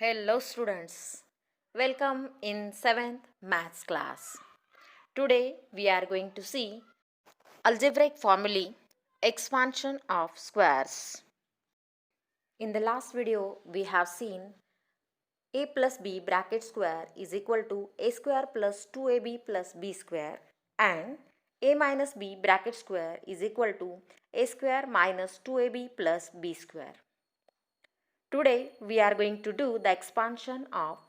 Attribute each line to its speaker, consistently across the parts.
Speaker 1: Hello students, welcome in 7th maths class. Today we are going to see algebraic formulae, expansion of squares. In the last video we have seen a plus b bracket square is equal to a square plus 2ab plus b square and a minus b bracket square is equal to a square minus 2ab plus b square. Today we are going to do the expansion of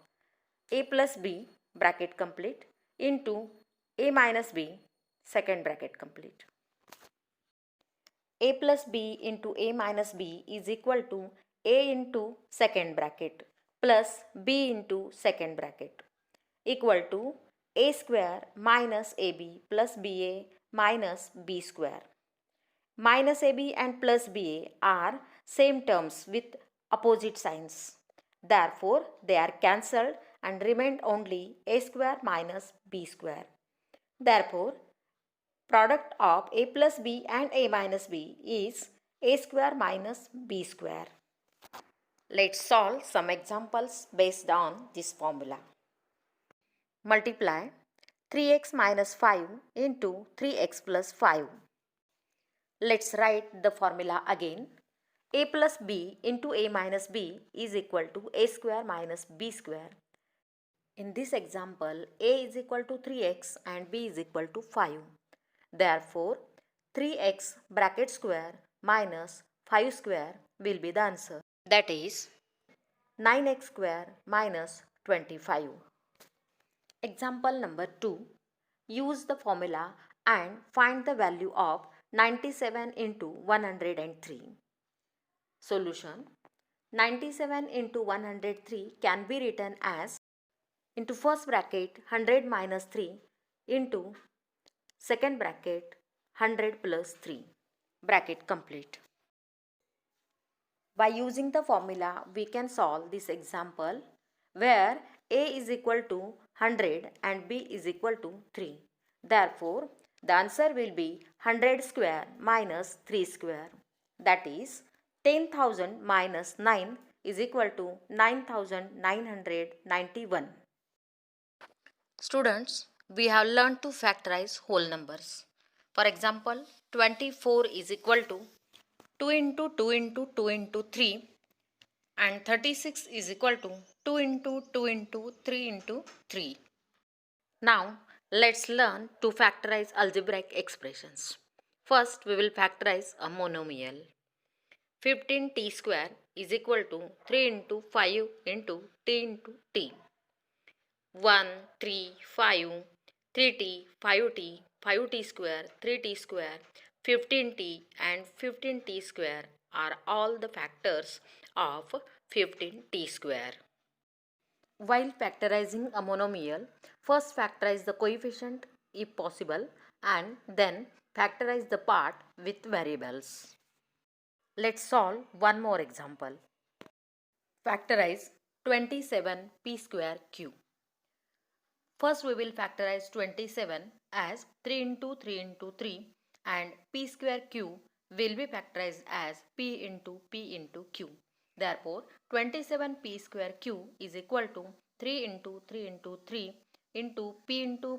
Speaker 1: a plus b bracket complete into a minus b second bracket complete. A plus b into a minus b is equal to a into second bracket plus b into second bracket equal to a square minus ab plus ba minus b square. Minus ab and plus ba are same terms with opposite signs. Therefore, they are cancelled and remained only a square minus b square. Therefore, product of a plus b and a minus b is a square minus b square. Let's solve some examples based on this formula. Multiply 3x minus 5 into 3x plus 5. Let's write the formula again. A plus b into a minus b is equal to a square minus b square. In this example, a is equal to 3x and b is equal to 5. Therefore, 3x bracket square minus 5 square will be the answer. That is 9x square minus 25. Example number 2. Use the formula and find the value of 97 into 103. Solution. 97 into 103 can be written as into first bracket 100 minus 3 into second bracket 100 plus 3. Bracket complete. By using the formula, we can solve this example where a is equal to 100 and b is equal to 3. Therefore, the answer will be 100 square minus 3 square. That is 10,000 minus 9 is equal to 9,991. Students, we have learned to factorize whole numbers. For example, 24 is equal to 2 into 2 into 2 into 3 and 36 is equal to 2 into 2 into 3 into 3. Now, let's learn to factorize algebraic expressions. First, we will factorize a monomial. 15t square is equal to 3 into 5 into t into t. 1, 3, 5, 3t, 5t, 5t square, 3t square, 15t and 15t square are all the factors of 15t square. While factorizing a monomial, first factorize the coefficient if possible and then factorize the part with variables. Let's solve one more example. Factorize 27p square q. First we will factorize 27 as 3 into 3 into 3 and p square q will be factorized as p into q. Therefore, 27p square q is equal to 3 into 3 into 3 into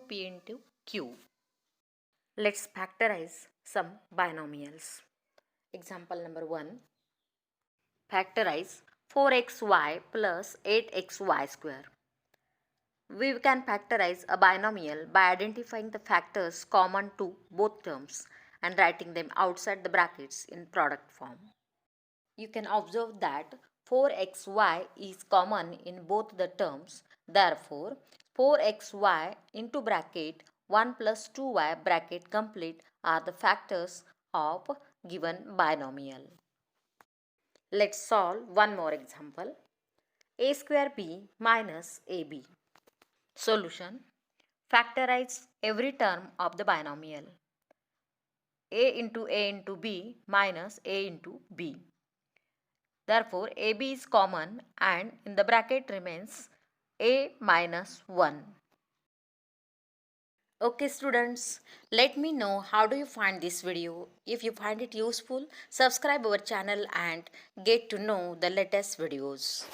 Speaker 1: p into q. Let's factorize some binomials. Example number 1. Factorize 4xy plus 8xy square. We can factorize a binomial by identifying the factors common to both terms and writing them outside the brackets in product form. You can observe that 4xy is common in both the terms. Therefore, 4xy into bracket 1 plus 2y bracket complete are the factors of given binomial. Let's solve one more example. A square b minus ab. Solution. Factorize every term of the binomial. A into b minus a into b. Therefore, ab is common and in the bracket remains a minus 1. Okay students, let me know how do you find this video. If you find it useful, subscribe our channel and get to know the latest videos.